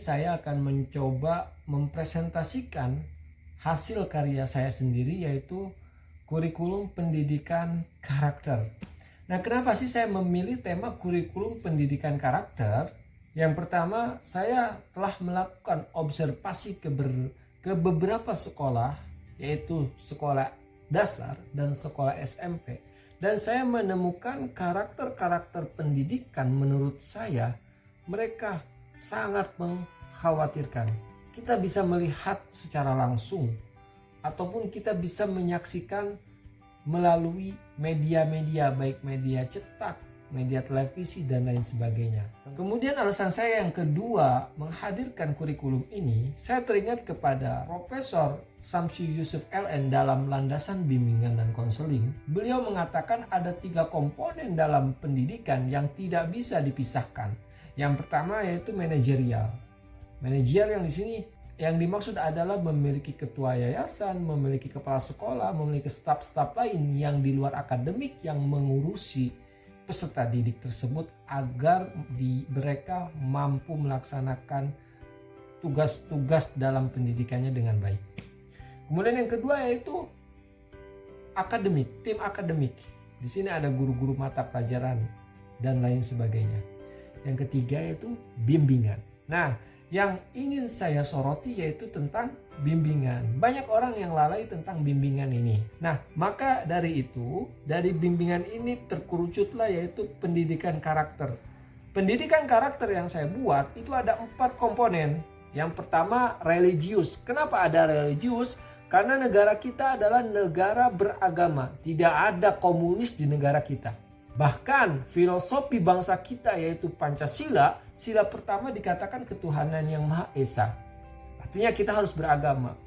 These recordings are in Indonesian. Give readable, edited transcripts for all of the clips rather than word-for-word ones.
saya akan mencoba mempresentasikan hasil karya saya sendiri, yaitu kurikulum pendidikan karakter. Nah, kenapa sih saya memilih tema kurikulum pendidikan karakter? Yang pertama, saya telah melakukan observasi ke beberapa sekolah, yaitu sekolah dasar dan sekolah SMP. Dan saya menemukan karakter-karakter pendidikan menurut saya mereka sangat mengkhawatirkan. Kita bisa melihat secara langsung ataupun kita bisa menyaksikan melalui media-media, baik media cetak, media televisi dan lain sebagainya. Kemudian alasan saya yang kedua menghadirkan kurikulum ini, saya teringat kepada Profesor Samsi Yusuf LN dalam landasan bimbingan dan konseling. Beliau mengatakan ada 3 komponen dalam pendidikan yang tidak bisa dipisahkan. Yang pertama yaitu manajerial. Manajerial yang di sini yang dimaksud adalah memiliki ketua yayasan, memiliki kepala sekolah, memiliki staf-staf lain yang di luar akademik yang mengurusi peserta didik tersebut agar mereka mampu melaksanakan tugas-tugas dalam pendidikannya dengan baik. Kemudian yang kedua yaitu akademik, tim akademik. Di sini ada guru-guru mata pelajaran dan lain sebagainya. Yang ketiga yaitu bimbingan. Nah, yang ingin saya soroti yaitu tentang bimbingan. Banyak orang yang lalai tentang bimbingan ini. Nah, maka dari itu, dari bimbingan ini terkerucutlah yaitu pendidikan karakter. Pendidikan karakter yang saya buat itu ada 4 komponen. Yang pertama religius. Kenapa ada religius? Karena negara kita adalah negara beragama. Tidak ada komunis di negara kita. Bahkan filosofi bangsa kita yaitu Pancasila, sila pertama dikatakan ketuhanan yang Maha Esa. Artinya kita harus beragama.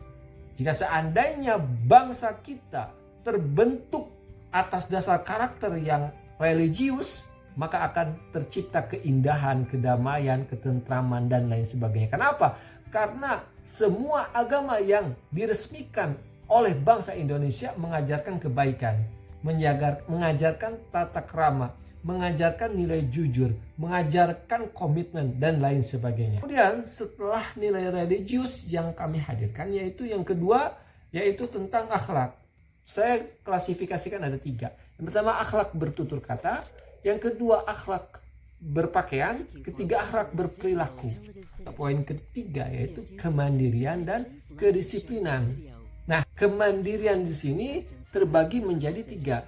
Jika seandainya bangsa kita terbentuk atas dasar karakter yang religius, maka akan tercipta keindahan, kedamaian, ketentraman dan lain sebagainya. Kenapa? Karena semua agama yang diresmikan oleh bangsa Indonesia mengajarkan kebaikan, mengajarkan tata krama, mengajarkan nilai jujur, mengajarkan komitmen dan lain sebagainya. Kemudian setelah nilai religius yang kami hadirkan yaitu yang kedua yaitu tentang akhlak. Saya klasifikasikan ada 3. Yang pertama akhlak bertutur kata, yang kedua akhlak berpakaian, ketiga akhlak berperilaku. Poin ketiga yaitu kemandirian dan kedisiplinan. Nah, kemandirian di sini terbagi menjadi 3.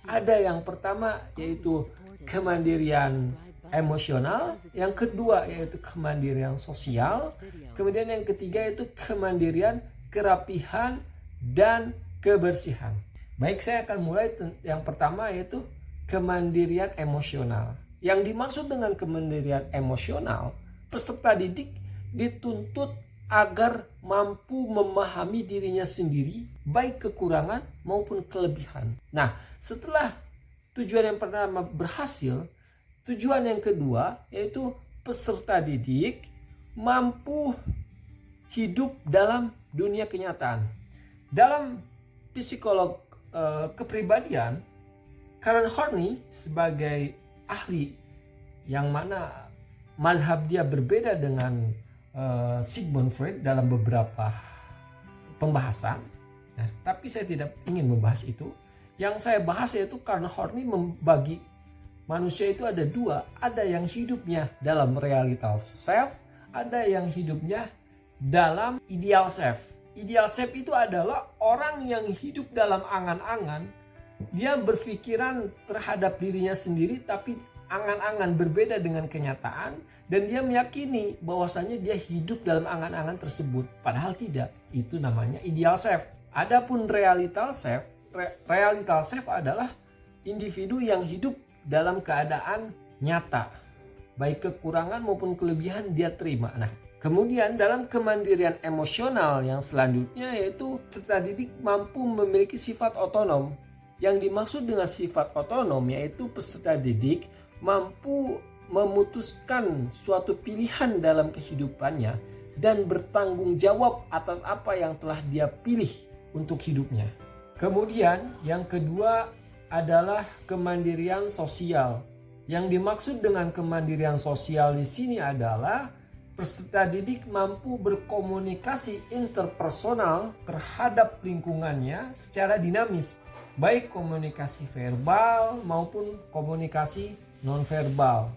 Ada yang pertama yaitu kemandirian emosional, yang kedua yaitu kemandirian sosial, kemudian yang ketiga yaitu kemandirian kerapihan dan kebersihan. Baik, saya akan mulai yang pertama yaitu kemandirian emosional. Yang dimaksud dengan kemandirian emosional, peserta didik dituntut agar mampu memahami dirinya sendiri, baik kekurangan maupun kelebihan. Nah, setelah tujuan yang pertama berhasil, tujuan yang kedua yaitu peserta didik mampu hidup dalam dunia kenyataan. Dalam psikolog kepribadian, Karen Horney sebagai ahli yang mana mazhab dia berbeda dengan Sigmund Freud dalam beberapa pembahasan. Nah, tapi saya tidak ingin membahas itu. Yang saya bahas yaitu karena Horney membagi manusia itu ada 2. Ada yang hidupnya dalam realitas self, ada yang hidupnya dalam ideal self. Ideal self itu adalah orang yang hidup dalam angan-angan. Dia berpikiran terhadap dirinya sendiri tapi angan-angan berbeda dengan kenyataan. Dan dia meyakini bahwasanya dia hidup dalam angan-angan tersebut. Padahal tidak. Itu namanya ideal self. Adapun realitas self adalah individu yang hidup dalam keadaan nyata. Baik kekurangan maupun kelebihan dia terima. Nah, kemudian dalam kemandirian emosional yang selanjutnya yaitu peserta didik mampu memiliki sifat otonom. Yang dimaksud dengan sifat otonom yaitu peserta didik mampu memutuskan suatu pilihan dalam kehidupannya dan bertanggung jawab atas apa yang telah dia pilih untuk hidupnya. Kemudian yang kedua adalah kemandirian sosial. Yang dimaksud dengan kemandirian sosial di sini adalah peserta didik mampu berkomunikasi interpersonal terhadap lingkungannya secara dinamis, baik komunikasi verbal maupun komunikasi nonverbal.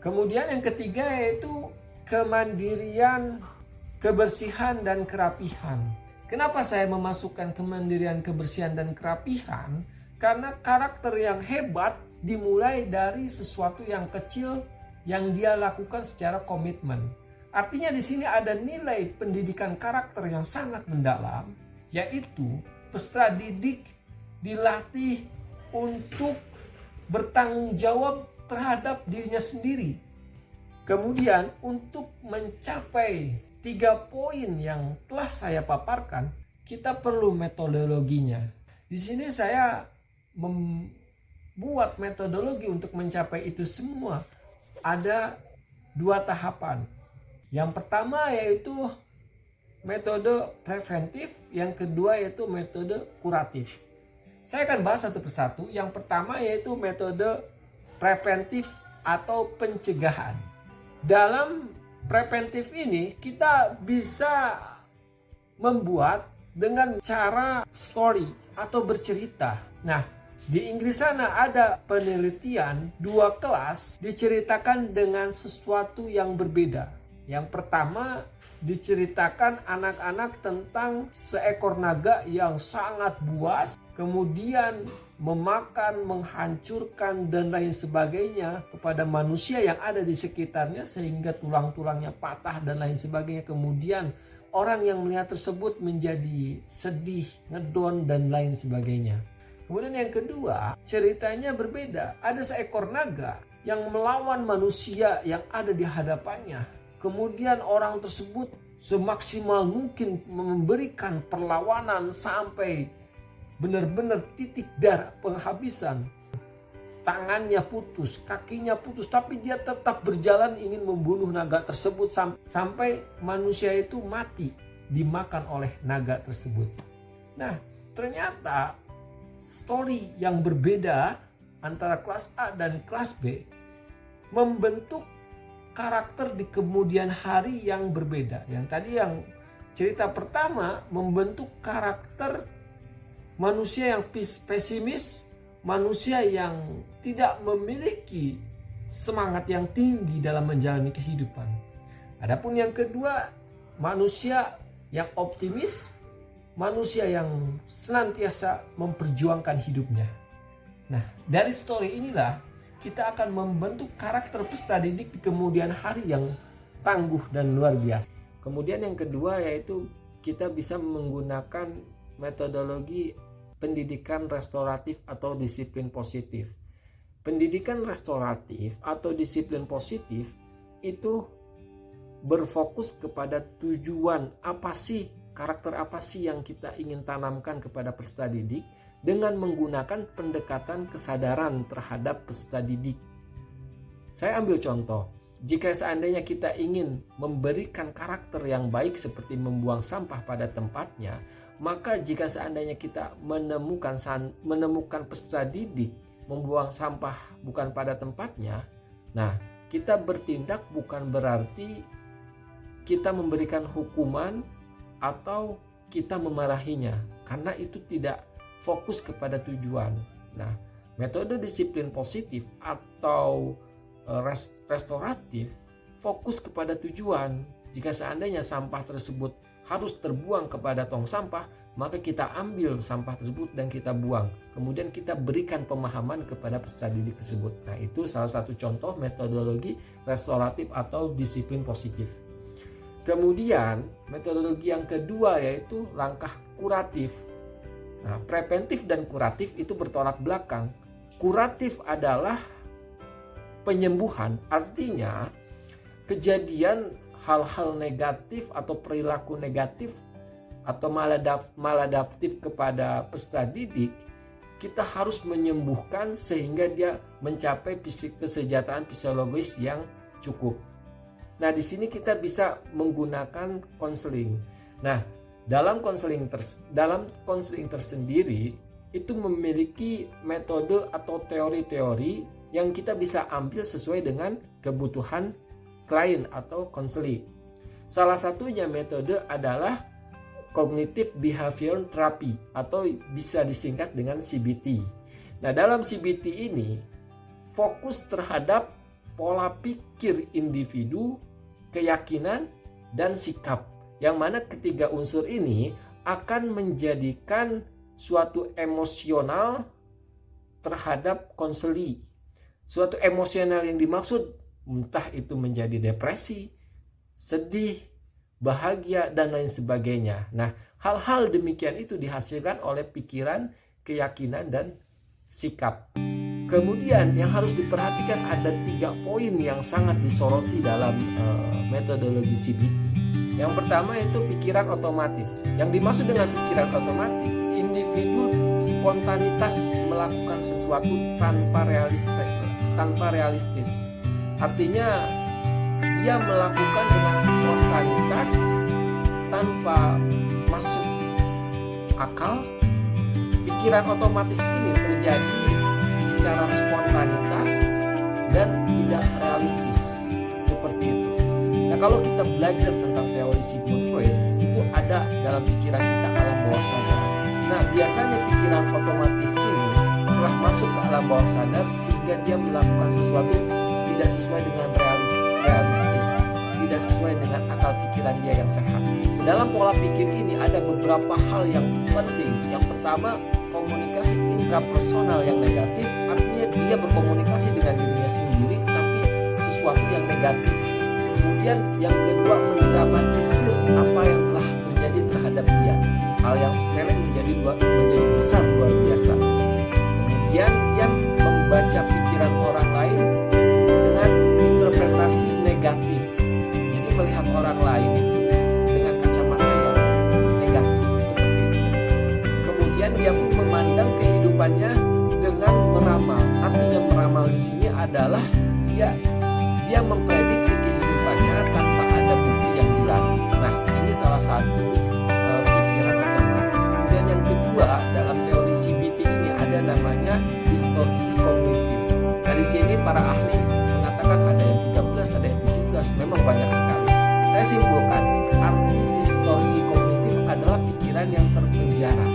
Kemudian yang ketiga yaitu kemandirian, kebersihan, dan kerapihan. Kenapa saya memasukkan kemandirian, kebersihan, dan kerapihan? Karena karakter yang hebat dimulai dari sesuatu yang kecil yang dia lakukan secara komitmen. Artinya di sini ada nilai pendidikan karakter yang sangat mendalam, yaitu peserta didik dilatih untuk bertanggung jawab terhadap dirinya sendiri. Kemudian untuk mencapai 3 poin yang telah saya paparkan, kita perlu metodologinya. Di sini saya membuat metodologi untuk mencapai itu semua. Ada 2 tahapan. Yang pertama yaitu metode preventif, yang kedua yaitu metode kuratif. Saya akan bahas satu persatu. Yang pertama yaitu metode preventif atau pencegahan. Dalam preventif ini kita bisa membuat dengan cara story atau bercerita. Nah, di Inggris sana ada penelitian 2 kelas diceritakan dengan sesuatu yang berbeda. Yang pertama diceritakan anak-anak tentang seekor naga yang sangat buas, kemudian memakan, menghancurkan, dan lain sebagainya kepada manusia yang ada di sekitarnya sehingga tulang-tulangnya patah dan lain sebagainya. Kemudian orang yang melihat tersebut menjadi sedih, ngedon, dan lain sebagainya. Kemudian yang kedua, ceritanya berbeda. Ada seekor naga yang melawan manusia yang ada di hadapannya. Kemudian orang tersebut semaksimal mungkin memberikan perlawanan sampai benar-benar titik darah penghabisan. Tangannya putus, kakinya putus, tapi dia tetap berjalan ingin membunuh naga tersebut sampai manusia itu mati dimakan oleh naga tersebut. Nah, ternyata story yang berbeda antara kelas A dan kelas B membentuk karakter di kemudian hari yang berbeda. Yang tadi yang cerita pertama membentuk karakter manusia yang pesimis, manusia yang tidak memiliki semangat yang tinggi dalam menjalani kehidupan. Adapun yang kedua, manusia yang optimis, manusia yang senantiasa memperjuangkan hidupnya. Nah, dari story inilah kita akan membentuk karakter peserta didik di kemudian hari yang tangguh dan luar biasa. Kemudian yang kedua yaitu kita bisa menggunakan metodologi pendidikan restoratif atau disiplin positif. Pendidikan restoratif atau disiplin positif itu berfokus kepada tujuan apa sih, karakter apa sih yang kita ingin tanamkan kepada peserta didik dengan menggunakan pendekatan kesadaran terhadap peserta didik. Saya ambil contoh, jika seandainya kita ingin memberikan karakter yang baik seperti membuang sampah pada tempatnya, maka jika seandainya kita menemukan peserta didik membuang sampah bukan pada tempatnya, nah kita bertindak bukan berarti kita memberikan hukuman atau kita memarahinya, karena itu tidak fokus kepada tujuan. Nah, metode disiplin positif atau restoratif fokus kepada tujuan. Jika seandainya sampah tersebut harus terbuang kepada tong sampah, maka kita ambil sampah tersebut dan kita buang. Kemudian kita berikan pemahaman kepada peserta didik tersebut. Nah, itu salah satu contoh metodologi restoratif atau disiplin positif. Kemudian metodologi yang kedua yaitu langkah kuratif. Nah, preventif dan kuratif itu bertolak belakang. Kuratif adalah penyembuhan, artinya kejadian hal-hal negatif atau perilaku negatif atau maladaptif kepada peserta didik, kita harus menyembuhkan sehingga dia mencapai kesejahteraan fisiologis yang cukup. Nah, di sini kita bisa menggunakan konseling. Nah, dalam konseling tersendiri itu memiliki metode atau teori-teori yang kita bisa ambil sesuai dengan kebutuhan klien atau konseli. Salah satunya metode adalah Cognitive Behavior Therapy atau bisa disingkat dengan CBT. Nah, dalam CBT ini fokus terhadap pola pikir individu, keyakinan, dan sikap. Yang mana ketiga unsur ini akan menjadikan suatu emosional terhadap konseli. Suatu emosional yang dimaksud entah itu menjadi depresi, sedih, bahagia, dan lain sebagainya. Nah, hal-hal demikian itu dihasilkan oleh pikiran, keyakinan, dan sikap. Kemudian yang harus diperhatikan ada 3 poin yang sangat disoroti dalam metodologi CBT. Yang pertama itu pikiran otomatis. Yang dimaksud dengan pikiran otomatis, individu spontanitas melakukan sesuatu tanpa realistis. Artinya dia melakukan dengan spontanitas tanpa masuk akal. Pikiran otomatis ini terjadi secara spontanitas dan tidak realistis seperti itu. Nah, kalau kita belajar tentang teori Sigmund Freud, itu ada dalam pikiran kita alam bawah sadar. Nah, biasanya pikiran otomatis ini telah masuk ke alam bawah sadar sehingga dia melakukan sesuatu tidak sesuai dengan realistis, tidak sesuai dengan akal pikiran dia yang sehat. Dalam pola pikir ini ada beberapa hal yang penting. Yang pertama, komunikasi intrapersonal yang negatif, artinya dia berkomunikasi dengan dirinya sendiri tapi sesuatu yang negatif. Kemudian yang kedua, mendramatisir apa yang telah terjadi terhadap dia. Hal yang sepele menjadi besar luar biasa. Kemudian dia membaca pikiran orang lain dengan interpretasi negatif. Jadi melihat orang lain dengan kacamata yang negatif seperti itu. Kemudian dia pun memandang kehidupannya dengan meramal. Artinya meramal di sini adalah dia memprediksi kehidupannya tanpa ada bukti yang jelas. Nah, ini salah satu pikiran otomatis. Kemudian yang kedua, dalam teori CBT ini ada namanya distorsi kognitif. Nah, di sini para ahli mengatakan ada yang 13, ada yang 17, memang banyak sekali. Saya simpulkan, arti distorsi kognitif adalah pikiran yang terpenjara.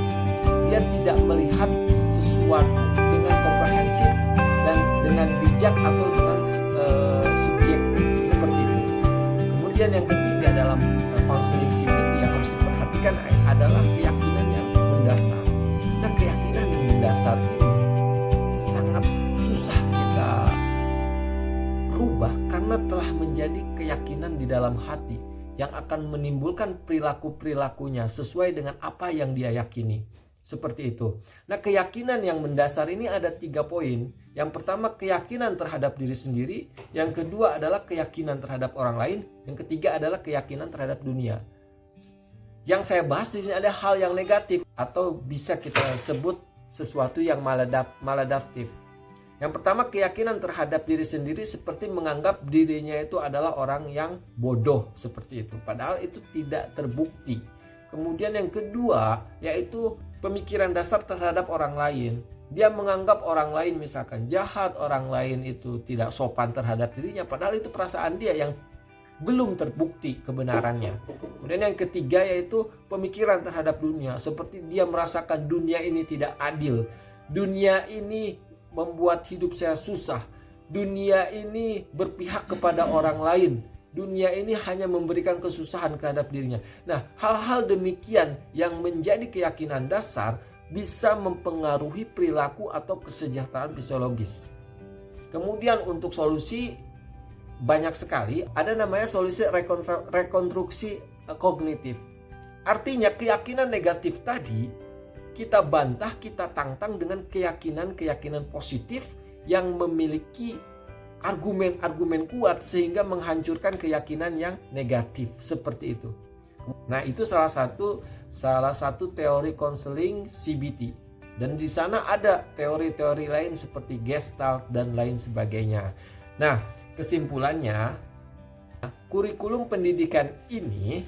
Dia tidak melihat sesuatu dengan komprehensif dan dengan bijak atau dengan subjektif seperti itu. Kemudian yang ketiga dalam konseling CBT yang harus diperhatikan adalah keyakinan yang mendasar. Nah, keyakinan yang mendasar ini sangat susah kita rubah karena telah menjadi keyakinan di dalam hati yang akan menimbulkan perilaku-perilakunya sesuai dengan apa yang dia yakini. Seperti itu. Nah, keyakinan yang mendasar ini ada 3 poin. Yang pertama, keyakinan terhadap diri sendiri. Yang kedua adalah keyakinan terhadap orang lain. Yang ketiga adalah keyakinan terhadap dunia. Yang saya bahas di sini ada hal yang negatif atau bisa kita sebut sesuatu yang maladaptif. Yang pertama, keyakinan terhadap diri sendiri seperti menganggap dirinya itu adalah orang yang bodoh seperti itu. Padahal itu tidak terbukti. Kemudian yang kedua yaitu pemikiran dasar terhadap orang lain. Dia menganggap orang lain misalkan jahat, orang lain itu tidak sopan terhadap dirinya, padahal itu perasaan dia yang belum terbukti kebenarannya. Kemudian yang ketiga yaitu pemikiran terhadap dunia, seperti dia merasakan dunia ini tidak adil. Dunia ini membuat hidup saya susah. Dunia ini berpihak kepada orang lain. Dunia ini hanya memberikan kesusahan terhadap dirinya. Nah, hal-hal demikian yang menjadi keyakinan dasar bisa mempengaruhi perilaku atau kesejahteraan fisiologis. Kemudian untuk solusi banyak sekali. Ada namanya solusi rekonstruksi kognitif. Artinya keyakinan negatif tadi kita bantah, kita tantang dengan keyakinan-keyakinan positif yang memiliki argumen-argumen kuat sehingga menghancurkan keyakinan yang negatif seperti itu. Nah, itu salah satu teori konseling CBT. Dan di sana ada teori-teori lain seperti Gestalt dan lain sebagainya. Nah, kesimpulannya, kurikulum pendidikan ini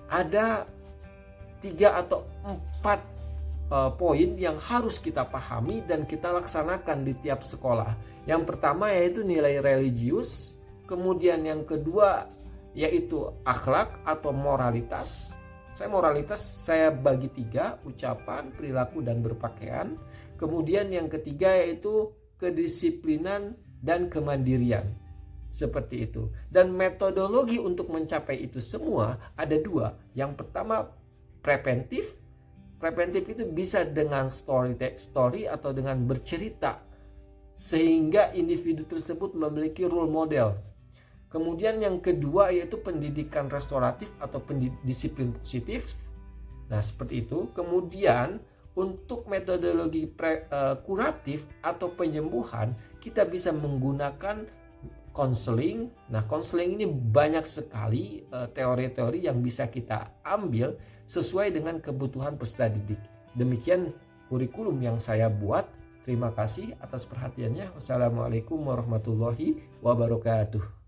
ada 3 atau 4 poin yang harus kita pahami dan kita laksanakan di tiap sekolah. Yang pertama yaitu nilai religius, Kemudian yang kedua yaitu akhlak atau moralitas. Moralitas saya bagi 3, ucapan, perilaku, dan berpakaian. Kemudian yang ketiga yaitu kedisiplinan dan kemandirian. Seperti itu. Dan metodologi untuk mencapai itu semua ada 2. Yang pertama preventif. Preventif itu bisa dengan story atau dengan bercerita, sehingga individu tersebut memiliki role model. Kemudian yang kedua yaitu pendidikan restoratif atau disiplin positif. Nah, seperti itu. Kemudian untuk metodologi kuratif atau penyembuhan, kita bisa menggunakan konseling. Nah, konseling ini banyak sekali teori-teori yang bisa kita ambil sesuai dengan kebutuhan peserta didik. Demikian kurikulum yang saya buat. Terima kasih atas perhatiannya. Wassalamualaikum warahmatullahi wabarakatuh.